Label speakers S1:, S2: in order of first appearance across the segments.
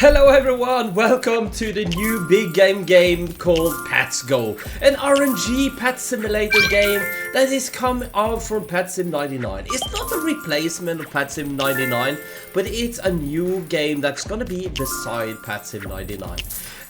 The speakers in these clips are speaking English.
S1: Hello everyone, welcome to the new big game called Pets Go, an RNG pet simulator game that is coming out from Pet Sim 99. It's not a replacement of Pet Sim 99, but it's a new game that's gonna be beside Pet Sim 99.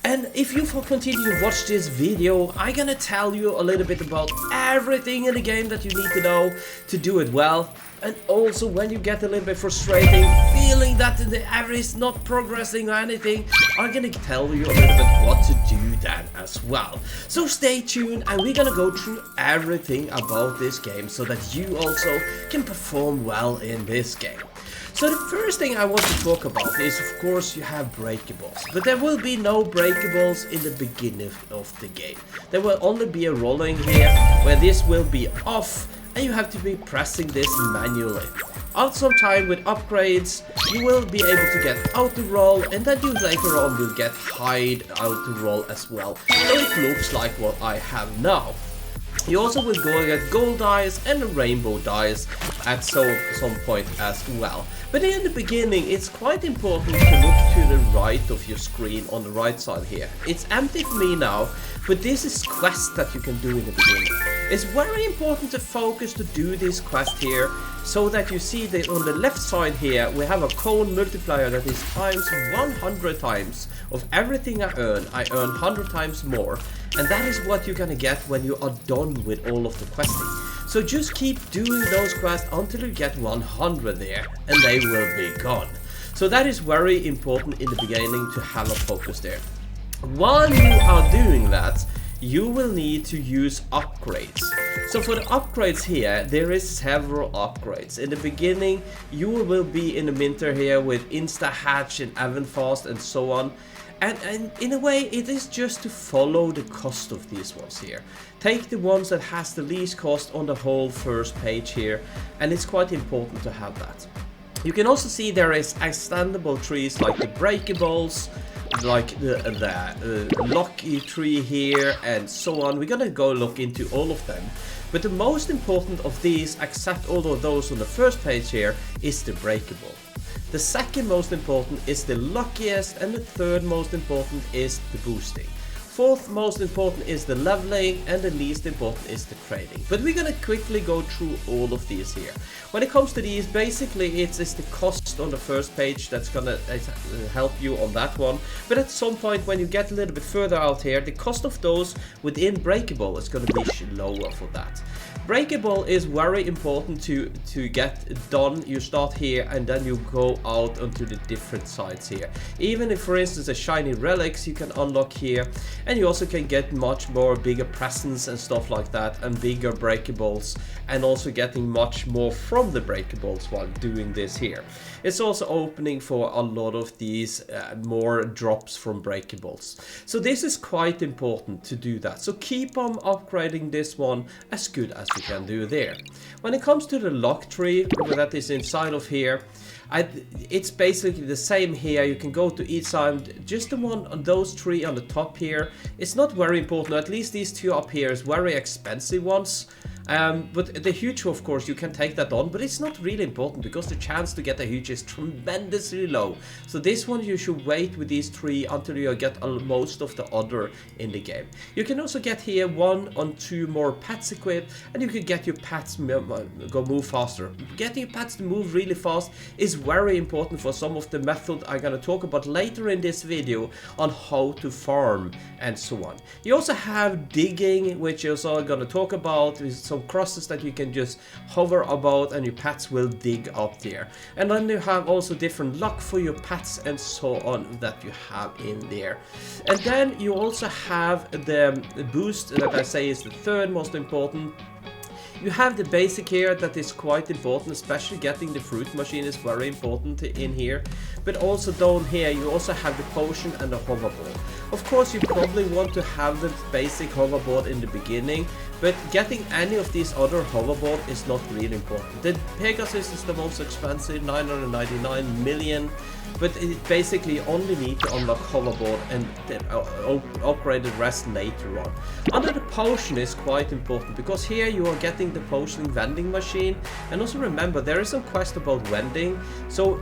S1: And if you continue to watch this video, I'm gonna tell you a little bit about everything in the game that you need to know to do it well. And also when you get a little bit frustrating, feeling that the average is not progressing or anything, I'm gonna tell you a little bit what to do then as well. So stay tuned and we're gonna go through everything about this game so that you also can perform well in this game. So the first thing I want to talk about is, of course, you have breakables. But there will be no breakables in the beginning of the game. There will only be a rolling here, where this will be off, and you have to be pressing this manually. After some time with upgrades, you will be able to get auto roll, and then you later on will get hide auto roll as well. So it looks like what I have now. You also will go get gold dice and rainbow dice at some point as well. But in the beginning, it's quite important to look to the right of your screen on the right side here. It's empty for me now, but this is quests that you can do in the beginning. It's very important to focus to do this quest here, so that you see that on the left side here, we have a cone multiplier that is times 100 times of everything I earn 100 times more. And that is what you're gonna get when you are done with all of the questing. So just keep doing those quests until you get 100 there, and they will be gone. So that is very important in the beginning to have a focus there. While you are doing that, you will need to use upgrades. So for the upgrades here, there is several upgrades. In the beginning, you will be in the minter here with Insta Hatch and Event Fast and so on. And in a way, it is just to follow the cost of these ones here. Take the ones that has the least cost on the whole first page here, and it's quite important to have that. You can also see there is extendable trees like the breakables, like the lucky tree here, and so on. We're gonna go look into all of them. But the most important of these, except all of those on the first page here, is the breakable. The second most important is the luckiest, and the third most important is the boosting. Fourth most important is the leveling, and the least important is the trading. But we're gonna quickly go through all of these here. When it comes to these, basically it's the cost on the first page that's gonna help you on that one. But at some point when you get a little bit further out here, the cost of those within breakable is gonna be lower for that. Breakable is very important to get done. You start here and then you go out onto the different sides here. Even if, for instance, a shiny relics you can unlock here, and you also can get much more bigger presents and stuff like that, and bigger breakables, and also getting much more from the breakables while doing this here. It's also opening for a lot of these more drops from breakables. So this is quite important to do that. So keep on upgrading this one as good as you can do there. When it comes to the lock tree that is inside of here, it's basically the same here. You can go to each side. Just the one on those three on the top here, it's not very important. At least these two up here is very expensive ones. But the huge, of course, you can take that on, but it's not really important because the chance to get a huge is tremendously low. So this one you should wait with these three until you get most of the other in the game. You can also get here 1 or 2 more pets equipped, and you can get your pets move faster. Getting your pets to move really fast is very important for some of the method I'm gonna talk about later in this video on how to farm and so on. You also have digging, which is all gonna talk about with some crosses that you can just hover about and your pets will dig up there. And then you have also different luck for your pets and so on that you have in there. And then you also have the boost that I say is the third most important. You have the basic here that is quite important, especially getting the fruit machine is very important in here. But also down here you also have the potion and the hoverboard. Of course you probably want to have the basic hoverboard in the beginning, but getting any of these other hoverboard is not really important. The Pegasus is the most expensive, 999 million. But it basically only need to unlock hoverboard and then upgrade the rest later on. Under the potion is quite important because here you are getting the potion vending machine, and also remember there is some quest about vending, so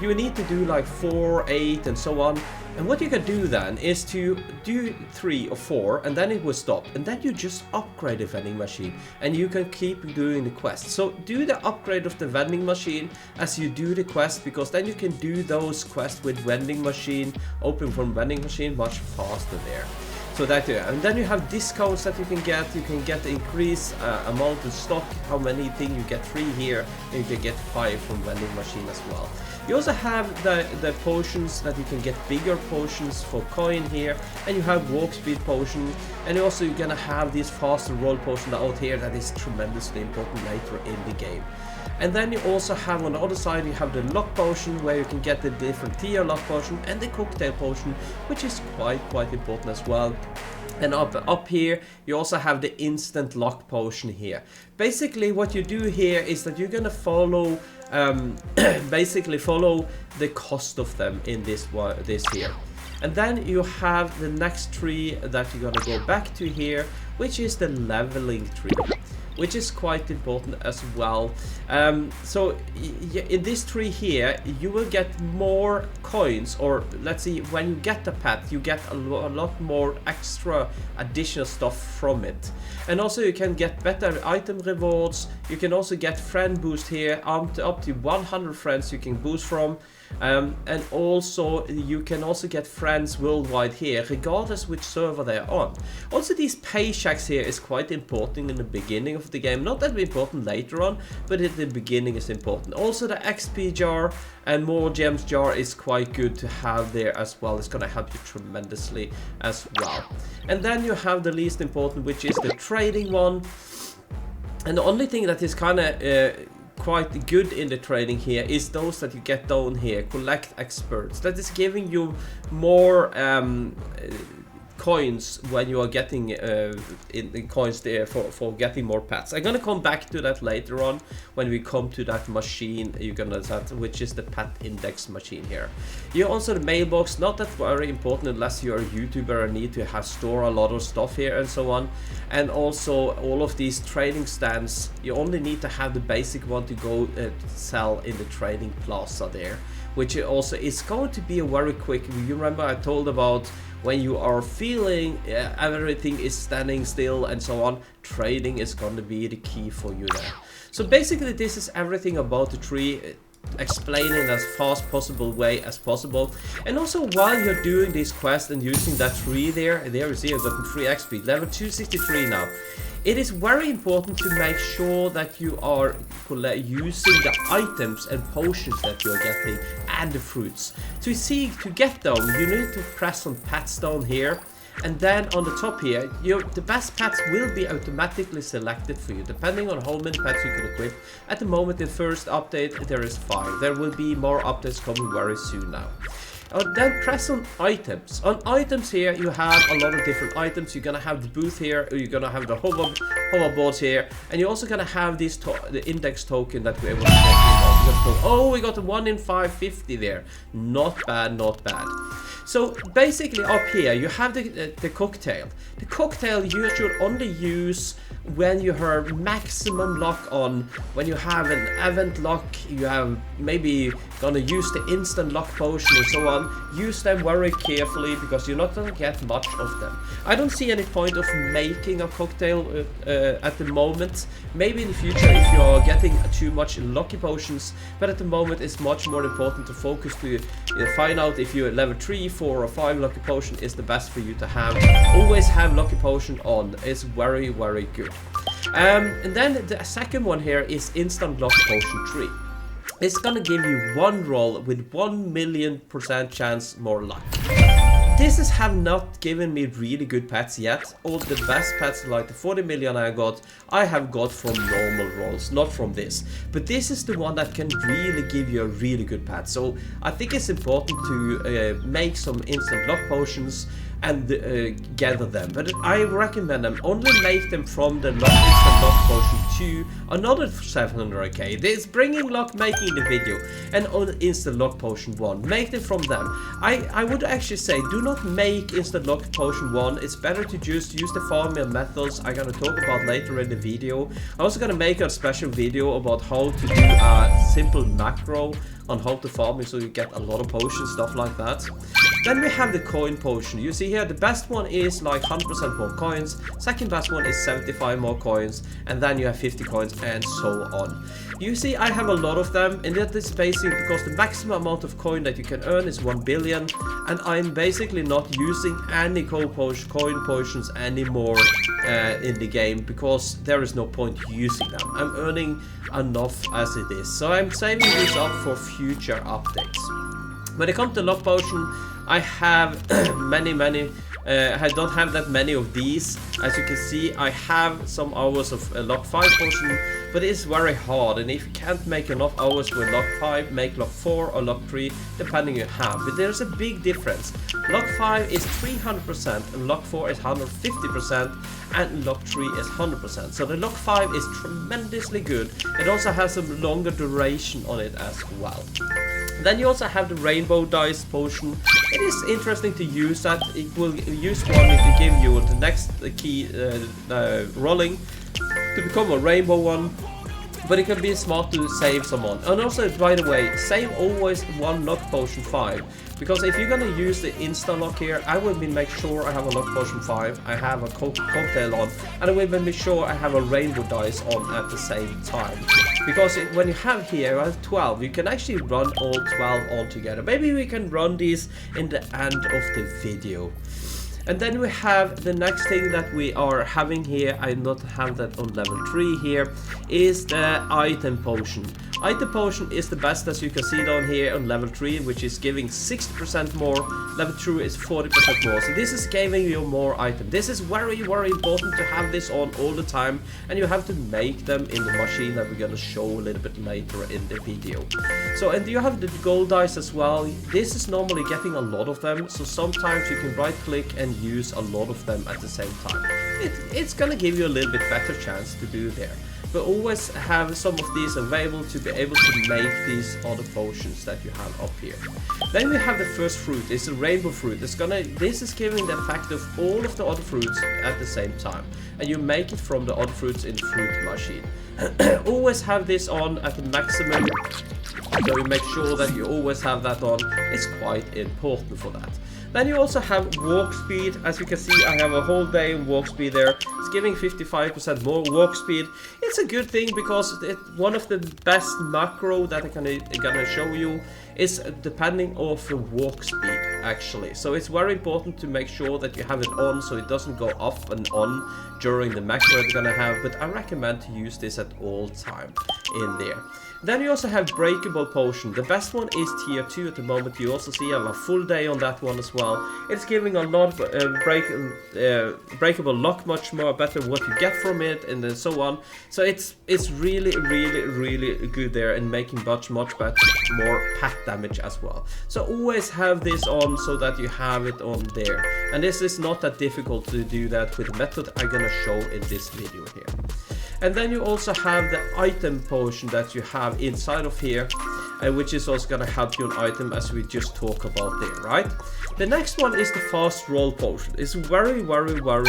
S1: you need to do like 4, 8 and so on. And what you can do then is to do 3 or 4 and then it will stop. And then you just upgrade the vending machine and you can keep doing the quest. So do the upgrade of the vending machine as you do the quest, because then you can do those quests with vending machine, open from vending machine much faster there. So that, and then you have discounts that you can get. You can get increased amount of stock, how many things you get free here, and you can get 5 from vending machine as well. You also have the potions that you can get bigger potions for coin here, and you have walk speed potion, and also you're gonna have this faster roll potion out here that is tremendously important later in the game. And then you also have on the other side, you have the lock potion where you can get the different tier lock potion and the cocktail potion, which is quite important as well. And up here, you also have the instant lock potion here. Basically, what you do here is that you're gonna follow, basically follow the cost of them in this here. And then you have the next tree that you're gonna go back to here, which is the leveling tree, which is quite important as well. So in this tree here, you will get more coins, or let's see, when you get the pet, you get a lot more extra additional stuff from it. And also you can get better item rewards. You can also get friend boost here, up to 100 friends you can boost from. And also you can also get friends worldwide here, regardless which server they're on. Also, these paychecks here is quite important in the beginning of the game, not that important later on, but at the beginning is important. Also, the XP jar and more gems jar is quite good to have there as well. It's gonna help you tremendously as well. And then you have the least important, which is the trading one. And the only thing that is kind of quite good in the trading here is those that you get down here, collect experts. That is giving you more coins when you are getting in coins there for getting more pets. I'm gonna come back to that later on when we come to that machine you're gonna set, which is the pet index machine here. You also the mailbox, not that very important unless you're a YouTuber and need to have store a lot of stuff here and so on. And also all of these trading stands, you only need to have the basic one to go sell in the trading plaza there, which also is going to be a very quick. You remember I told about when you are feeling everything is standing still and so on, trading is going to be the key for you there. So basically this is everything about the tree, explaining as fast possible way as possible. And also while you're doing this quest and using that tree there you see I've gotten 3 XP, level 263 now. It is very important to make sure that you are using the items and potions that you're getting and the fruits. To get them, you need to press on pets down here, and then on the top here, the best pets will be automatically selected for you, depending on how many pets you can equip. At the moment, in the first update, there is 5. There will be more updates coming very soon now. Then press on items. On items here, you have a lot of different items. You're gonna have the booth here, you're gonna have the hoverboards here, and you're also gonna have this the index token that we're able to get. Oh, we got a 1 in 550 there. Not bad, not bad. So basically up here, you have the cocktail. The cocktail you should only use when you have maximum luck on, when you have an event luck, you have maybe gonna use the instant luck potion and so on. Use them very carefully because you're not gonna get much of them. I don't see any point of making a cocktail at the moment. Maybe in the future if you are getting too much lucky potions, but at the moment it's much more important to focus to find out if you're level 3, 4 or 5 lucky potion is the best for you to have. Always have lucky potion on. It's very good. And then the second one here is instant luck potion 3. It's gonna give you 1 roll with 1,000,000% chance more luck. This have not given me really good pets yet. All the best pets, like the 40 million I have got from normal rolls, not from this. But this is the one that can really give you a really good pet. So I think it's important to make some instant luck potions and gather them. But I recommend them. Only make them from the instant luck potion to another 700k. There's bringing luck making the video, and on instant luck potion 1. Make them from them. I would actually say do not make instant luck potion 1. It's better to just use the farming methods I'm gonna talk about later in the video. I'm also gonna make a special video about how to do a simple macro on how to farm, so you get a lot of potions, stuff like that. Then we have the coin potion. You see here, the best one is like 100% more coins, second best one is 75 more coins, and then you have 50 coins and so on. You see, I have a lot of them, and that is basically because the maximum amount of coin that you can earn is 1 billion, and I'm basically not using any coin potions anymore in the game, because there is no point using them. I'm earning enough as it is, so I'm saving this up for future updates. When it comes to luck potion, I have many. I don't have that many of these. As you can see, I have some hours of luck 5 potion, but it's very hard, and if you can't make enough hours with luck 5, make luck 4 or luck 3, depending you have. But there's a big difference. Luck 5 is 300%, and luck 4 is 150%, and luck 3 is 100%. So the luck 5 is tremendously good. It also has some longer duration on it as well. Then you also have the rainbow dice potion. It is interesting to use that. It will use one if you give you the next key rolling to become a rainbow one. But it can be smart to save someone. And also, by the way, save always one luck potion 5. Because if you're gonna use the insta lock here, I will make sure I have a luck potion 5, I have a cocktail on, and I will make sure I have a rainbow dice on at the same time. Because when you have here, you have 12, you can actually run all 12 all together. Maybe we can run these in the end of the video. And then we have the next thing that we are having here, I not have that on level 3 here, is the item potion. Item potion is the best, as you can see down here on level 3, which is giving 60% more, level 2 is 40% more. So this is giving you more item. This is very important to have this on all the time, and you have to make them in the machine that we're gonna show a little bit later in the video. So, and you have the gold dice as well. This is normally getting a lot of them, so sometimes you can right click and use a lot of them at the same time. It's gonna give you a little bit better chance to do there. But always have some of these available to be able to make these other potions that you have up here. Then we have the first fruit. It's a rainbow fruit. This is giving the effect of all of the other fruits at the same time, and you make it from the other fruits in the fruit machine. Always have this on at the maximum, so you make sure that you always have that on. It's quite important for that. Then you also have walk speed. As you can see, I have a whole day in walk speed there. It's giving 55% more walk speed. It's a good thing because one of the best macro that I'm gonna show you is depending on the walk speed actually. So it's very important to make sure that you have it on so it doesn't go off and on during the macro you're gonna have, but I recommend to use this at all time in there. Then you also have Breakable potion. The best one is tier 2 at the moment. You also see I have a full day on that one as well. It's giving a lot of breakable luck, much more better what you get from it, and then so on. So it's really good there and making much better, more pack damage as well. So always have this on so that you have it on there. And this is not that difficult to do that with the method I'm gonna show in this video here. And then you also have the item potion that you have inside of here, which is also going to help you on item as we just talked about there, right? The next one is the fast roll potion. It's very good one.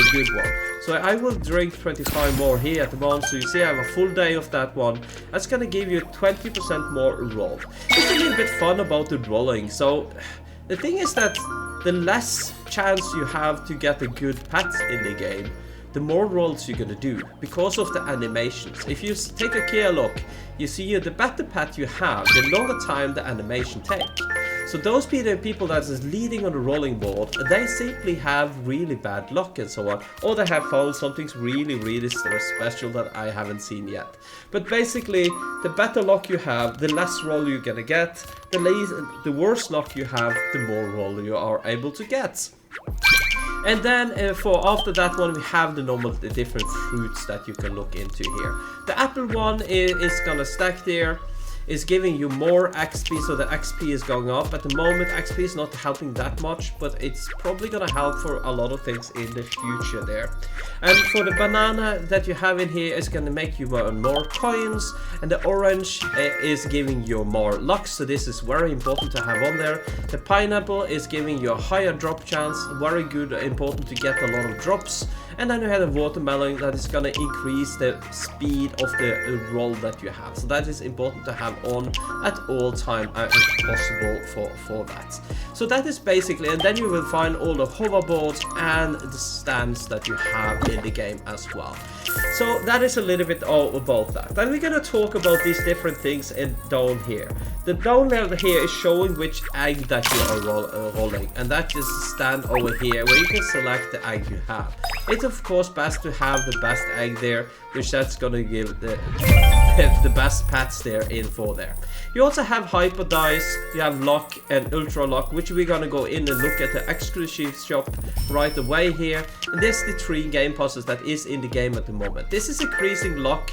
S1: So I will drink 25 more here at the moment. So you see I have a full day of that one. That's going to give you 20% more roll. It's a little bit fun about the rolling. So the thing is that the less chance you have to get a good pet in the game, the more rolls you're gonna do because of the animations. If you take a clear look, you see the better pet you have, the longer time the animation takes. So those people that is leading on the rolling board, they simply have really bad luck and so on, or they have found something really special that I haven't seen yet. But basically, the better luck you have, the less roll you're gonna get. The worse luck you have, the more roll you are able to get. And then for after that one we have the different fruits that you can look into here. The apple one is gonna stack there. Is giving you more XP, so the XP is going up. At the moment XP is not helping that much, but it's probably gonna help for a lot of things in the future there. And for the banana that you have in here is gonna make you earn more coins, and the orange is giving you more luck, so this is very important to have on there. The pineapple is giving you a higher drop chance, very good, important to get a lot of drops. And then you have the watermelon that is gonna increase the speed of the roll that you have. So that is important to have on at all time if possible for that. So that is basically, and then you will find all the hoverboards and the stands that you have in the game as well. So that is a little bit all about that. Then we're gonna talk about these different things down here. The down level here is showing which egg that you are rolling, and that is a stand over here where you can select the egg you have. It's of course best to have the best egg there, which that's gonna give the best pets there in for there. You also have hyper dice, you have lock and ultra lock, which we're gonna go in and look at the exclusive shop right away here. And this is the 3 game passes that is in the game at the moment. This is increasing lock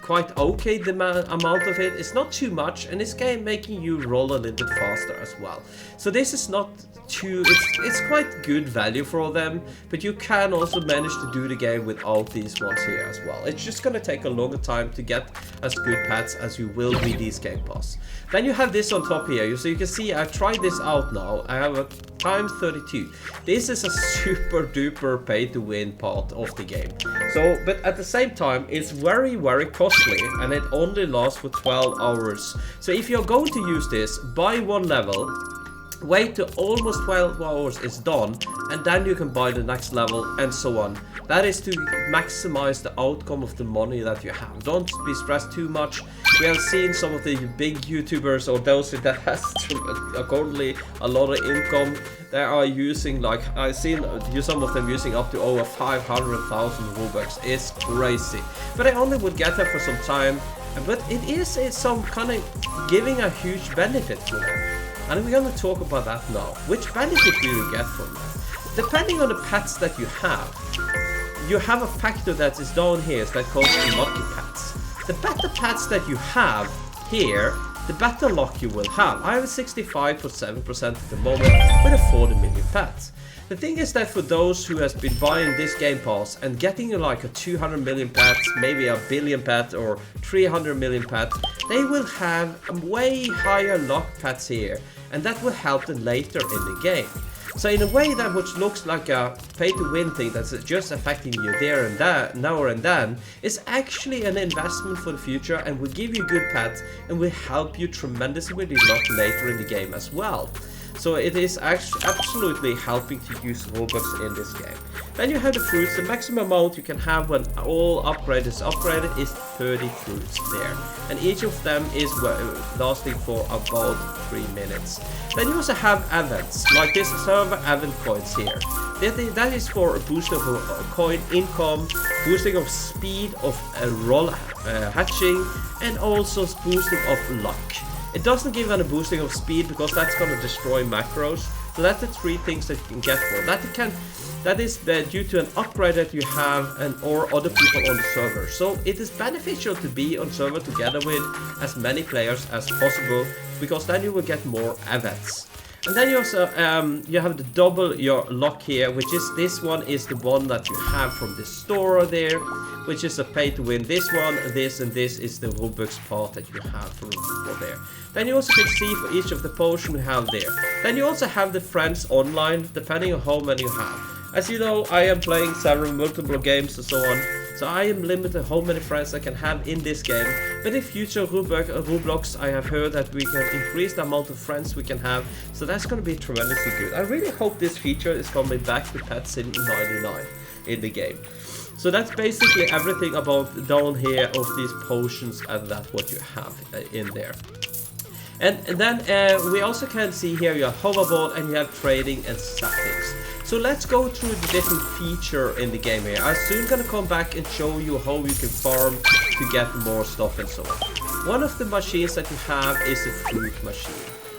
S1: quite okay, the amount of it. It's not too much, and this game making you roll a little bit faster as well. So this is not too, it's quite good value for them, but you can also manage to do the game without these ones here as well. It's just gonna take a longer time to get as good pets as you will with these game pass. Then you have this on top here, so you can see I've tried this out now. I have a times 32. This is a super duper pay to win part of the game. So, but at the same time, it's very costly, and it only lasts for 12 hours. So if you're going to use this, buy 1 level, wait till almost 12 hours is done, and then you can buy the next level and so on. That is to maximize the outcome of the money that you have. Don't be stressed too much. We have seen some of the big YouTubers or those that has currently a lot of income. They are using, like, I've seen some of them using up to over 500,000 Robux. It's crazy. But I only would get that for some time. But it's some kind of giving a huge benefit for them. And we're going to talk about that now. Which benefit do you get from that? Depending on the pets that you have a factor that is down here that calls lucky pets. The better pets that you have here, the better luck you will have. I have a 65.7% at the moment with a 40 million pets. The thing is that for those who has been buying this game pass and getting like a 200 million pets, maybe a billion pet or 300 million pets, they will have a way higher luck pets here, and that will help them later in the game. So in a way that which looks like a pay to win thing that's just affecting you there and that, now and then, is actually an investment for the future and will give you good pets and will help you tremendously with your luck later in the game as well. So it is actually absolutely helping to use Robux in this game. Then you have the fruits. The maximum amount you can have when all upgrade is upgraded is 30 fruits there. And each of them is lasting for about 3 minutes. Then you also have events, like this server event coins here. That is for a boost of coin income, boosting of speed of roll hatching, and also boosting of luck. It doesn't give any boosting of speed because that's going to destroy macros. So that's the 3 things that you can get for that is due to an upgrade that you have or other people on the server. So it is beneficial to be on server together with as many players as possible, because then you will get more events. And then you also you have the double your luck here, which is this one is the one that you have from the store there, which is a pay to win. This one, this, and this is the Robux part that you have for there. Then you also can see for each of the potions you have there. Then you also have the friends online, depending on how many you have. As you know, I am playing multiple games and so on, so I am limited how many friends I can have in this game. But in future Roblox, I have heard that we can increase the amount of friends we can have, so that's going to be tremendously good. I really hope this feature is coming back to Pets in 99 in the game. So that's basically everything about down here of these potions and that what you have in there. And then we also can see here you have hoverboard and you have trading and settings. So let's go through the different feature in the game here. I'm soon gonna come back and show you how you can farm to get more stuff and so on. One of the machines that you have is a fruit machine.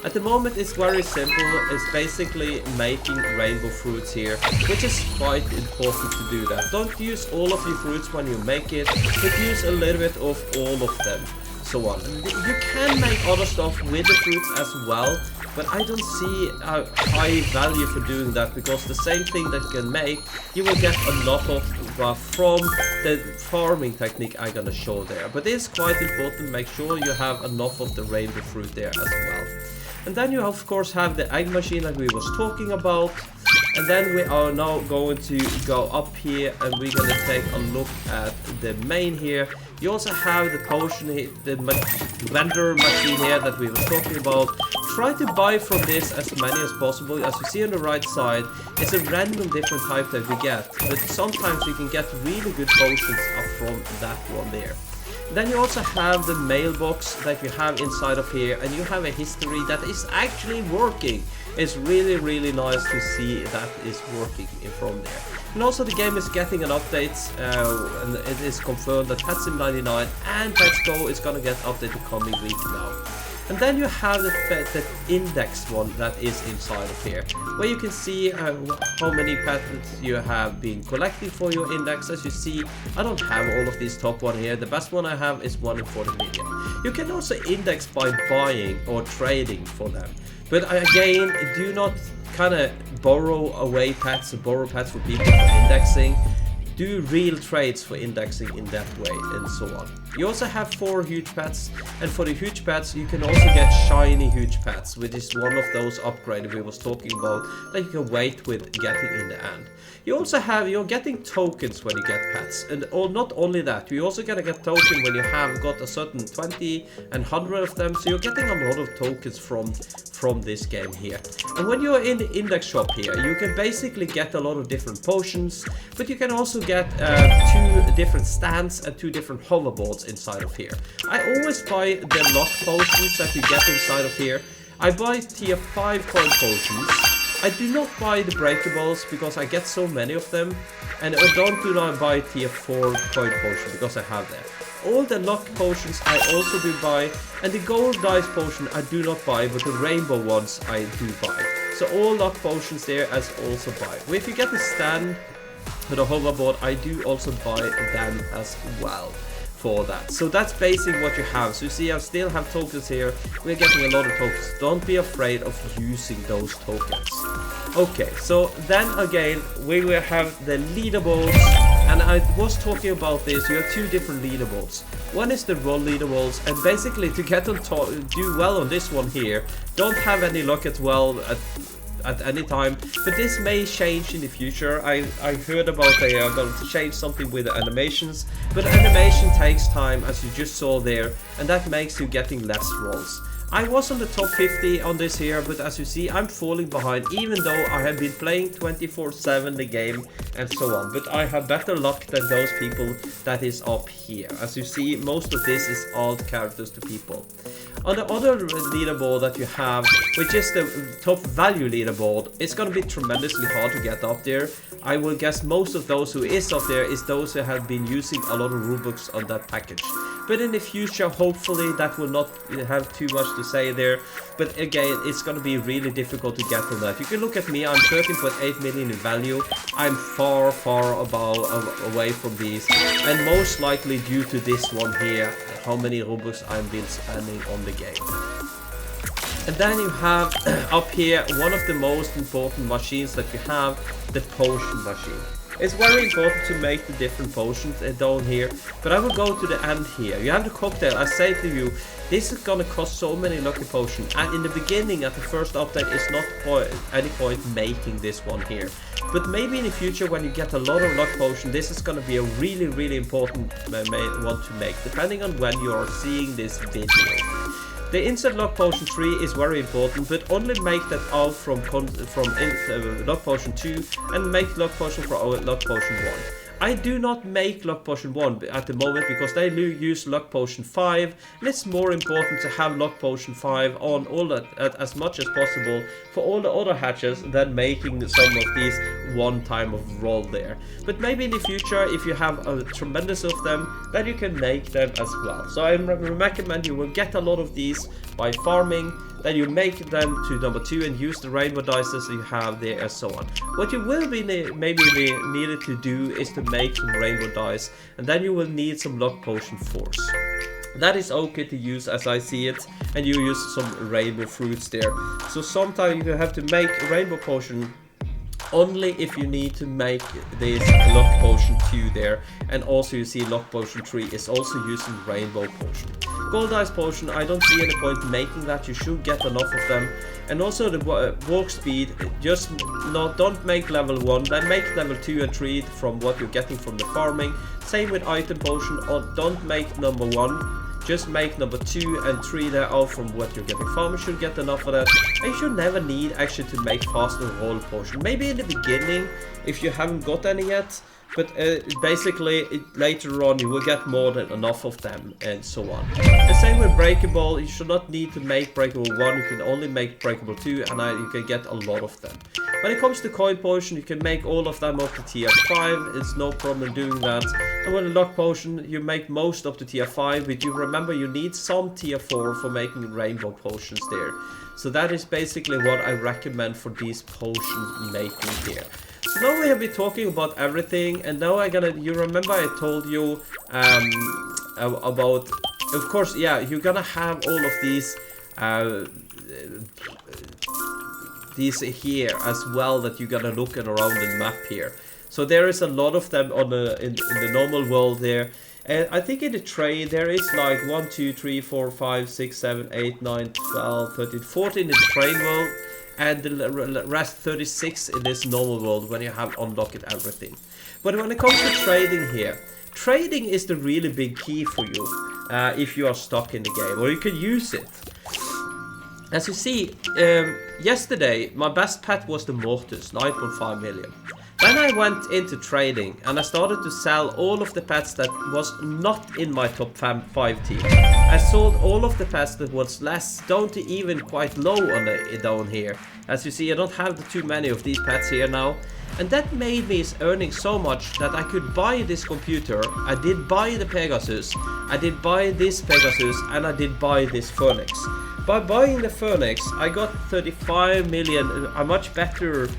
S1: At the moment it's very simple. It's basically making rainbow fruits here, which is quite important to do that. Don't use all of your fruits when you make it, but use a little bit of all of them. So on. You can make other stuff with the fruits as well, but I don't see a high value for doing that, because the same thing that you can make, you will get a lot of from the farming technique I'm gonna show there. But it's quite important to make sure you have enough of the rainbow fruit there as well. And then you of course have the egg machine that we was talking about. And then we are now going to go up here and we're going to take a look at the main here. You also have the potion, the vendor machine here that we were talking about. Try to buy from this as many as possible. As you see on the right side, it's a random different type that we get. But sometimes you can get really good potions from that one there. Then you also have the mailbox that you have inside of here, and you have a history that is actually working. It's really nice to see that is working from there. And also the game is getting an update, and it is confirmed that Pet Sim 99 and Pets Go is gonna get updated coming week now. And then you have the indexed one that is inside of here, where you can see how many patents you have been collecting for your index. As you see, I don't have all of these top one here. The best one I have is 1 in 40 million. You can also index by buying or trading for them. But again, do not kind of borrow away pets or borrow pets for people for indexing. Do real trades for indexing in that way and so on. You also have 4 huge pets, and for the huge pets you can also get shiny huge pets, which is one of those upgrades we was talking about that you can wait with getting in the end. You also have, you're getting tokens when you get pets, and not only that, you're also gonna get tokens when you have got a certain 20 and 100 of them, so you're getting a lot of tokens from this game here. And when you're in the index shop here, you can basically get a lot of different potions, but you can also get 2 different stands and 2 different hoverboards inside of here. I always buy the lock potions that you get inside of here. I buy tier 5 coin potions. I do not buy the breakables because I get so many of them, and I do not buy tier 4 coin potion because I have that. All the luck potions I also do buy, and the gold dice potion I do not buy, but the rainbow ones I do buy. So all luck potions there as also buy. Well, if you get the stand for the hoverboard, I do also buy them as well for that. So that's basically what you have. So you see I still have tokens here. We're getting a lot of tokens. Don't be afraid of using those tokens. Okay, so then again we will have the leaderboards, and I was talking about this. You have 2 different leaderboards. One is the roll leaderboards, and basically to get on top, do well on this one here, don't have any luck as well at any time, but this may change in the future. I heard about they are going to change something with the animations, but animation takes time, as you just saw there, and that makes you getting less rolls. I was on the top 50 on this here, but as you see I'm falling behind, even though I have been playing 24/7 the game and so on, but I have better luck than those people that is up here. As you see, most of this is odd characters to people. On the other leaderboard that you have, which is the top value leaderboard, it's gonna be tremendously hard to get up there. I will guess most of those who is up there is those who have been using a lot of Robux on that package. But in the future, hopefully that will not have too much to say there. But again, it's gonna be really difficult to get on that. You can look at me, I'm 13.8 million in value. I'm far away from these, and most likely due to this one here, how many Robux I've been spending on the game. And then you have up here one of the most important machines that you have, the potion machine. It's very important to make the different potions down here, but I will go to the end here. You have the cocktail. I say to you, this is gonna cost so many lucky potions, and in the beginning, at the first update, it's not any point making this one here. But maybe in the future, when you get a lot of luck potion, this is gonna be a really important one to make, depending on when you are seeing this video. The instant luck potion 3 is very important, but only make that out from luck potion 2 and make luck potion for luck potion 1. I do not make luck potion 1 at the moment because they use luck potion 5, and it's more important to have luck potion 5 on all that as much as possible for all the other hatches than making some of these one time of roll there. But maybe in the future, if you have a tremendous of them, then you can make them as well. So I recommend you will get a lot of these by farming. Then you make them to number 2 and use the rainbow dice you have there and so on. What you will be maybe needed to do is to make some rainbow dice, and then you will need some luck potion force. That is okay to use as I see it, and you use some rainbow fruits there. So sometimes you have to make a rainbow potion only if you need to make this luck potion 2 there, and also you see luck potion 3 is also using rainbow potion. Gold dice potion, I don't see any point making that. You should get enough of them. And also the walk speed, just don't make level 1, then make level 2 and 3 from what you're getting from the farming. Same with item potion, or don't make number 1. Just make number 2 and 3 there out from what you're getting. Farmers should get enough of that. And you should never need actually to make faster roll potion. Maybe in the beginning, if you haven't got any yet. But basically, later on, you will get more than enough of them, and so on. The same with Breakable. You should not need to make Breakable 1. You can only make Breakable 2, and you can get a lot of them. When it comes to Coin Potion, you can make all of them up to tier 5. It's no problem doing that. And with a Luck Potion, you make most up to tier 5. But you remember, you need some tier 4 for making Rainbow Potions there. So that is basically what I recommend for these potion making here. So now we have been talking about everything, and now you remember I told you about, of course, yeah, you're gonna have all of these here as well that you're gonna look at around the map here. So there is a lot of them on in the normal world there. And I think in the trade there is like 1, 2, 3, 4, 5, 6, 7, 8, 9, 12, 13, 14 in the trade world. And the rest 36 in this normal world when you have unlocked everything. But when it comes to trading here, trading is the really big key for you if you are stuck in the game, or you can use it. As you see, yesterday my best pet was the Mortis, 9.5 million. Then I went into trading and I started to sell all of the pets that was not in my top 5 team. I sold all of the pets that was less, down to even quite low on the down here. As you see, I don't have too many of these pets here now. And that made me earning so much that I could buy this computer. I did buy the Pegasus, I did buy this Pegasus, and I did buy this Phoenix. By buying the Phoenix, I got 35 million, a much better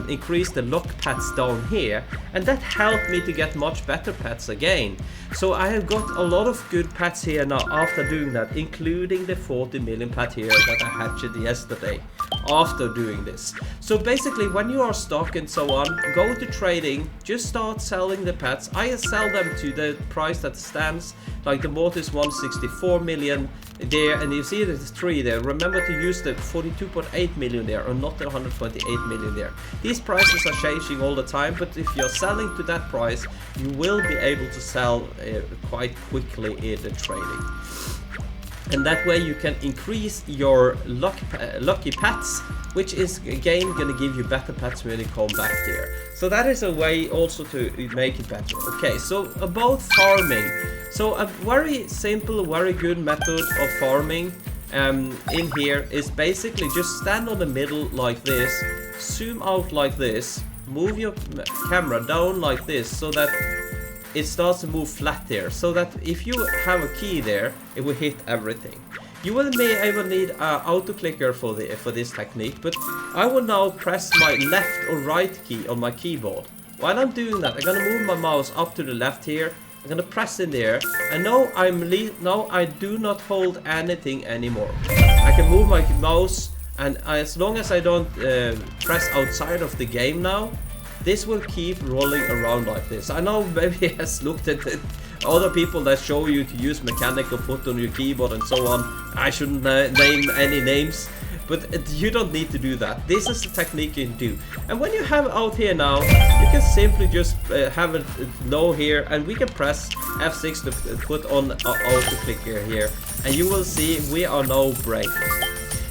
S1: increase the luck pets down here, and that helped me to get much better pets again. So I have got a lot of good pets here now after doing that, including the 40 million pet here that I hatched yesterday after doing this. So basically, when you are stuck and so on, go to trading, just start selling the pets. I sell them to the price that stands, like the Mortis 164 million there, and you see there's 3 there. Remember to use the 42.8 million there, or not the 128 million there. These prices are changing all the time, but if you're selling to that price, you will be able to sell quite quickly in the trading. And that way you can increase your lucky pets, which is again going to give you better pets when you come back there. So that is a way also to make it better. Okay, so about farming. So a very simple, very good method of farming in here is basically just stand on the middle like this, zoom out like this, move your camera down like this so that it starts to move flat there, so that if you have a key there, it will hit everything. You will maybe need an auto clicker for this technique, but I will now press my left or right key on my keyboard. While I'm doing that, I'm gonna move my mouse up to the left here. I'm gonna press in there, and now I do not hold anything anymore. I can move my mouse, and as long as I don't press outside of the game now, this will keep rolling around like this. I know maybe it has looked at other people that show you to use mechanical put on your keyboard and so on. I shouldn't name any names, but you don't need to do that. This is the technique you can do. And when you have it out here now, you can simply just have it low here, and we can press F6 to put on auto clicker here, and you will see we are now breaking.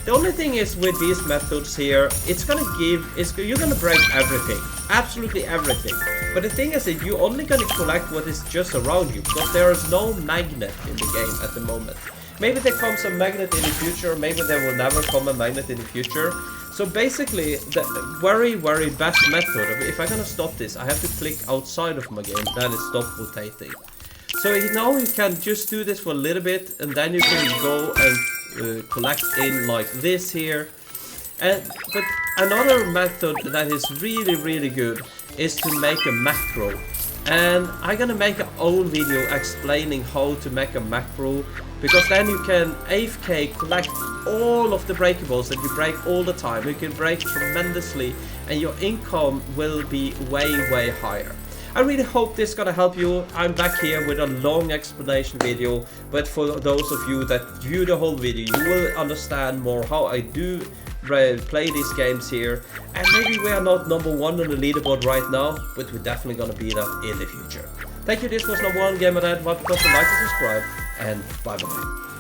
S1: The only thing is with these methods here, you're gonna break everything, absolutely everything. But the thing is that you're only gonna collect what is just around you, because there is no magnet in the game at the moment. Maybe there comes a magnet in the future, maybe there will never come a magnet in the future. So basically, the very, very best method, if I'm gonna stop this, I have to click outside of my game, then it stops rotating. So now you can just do this for a little bit, and then you can go and collect in like this here. But another method that is really, really good is to make a macro. And I'm gonna make an old video explaining how to make a macro, because then you can AFK collect all of the breakables that you break all the time. You can break tremendously, and your income will be way, way higher. I really hope this is gonna help you. I'm back here with a long explanation video, but for those of you that view the whole video, you will understand more how I do play these games here. And maybe we are not number 1 on the leaderboard right now, but we're definitely gonna be that in the future. Thank you, this was number 1 Gamer Dad. Don't forget to like and subscribe, and bye bye.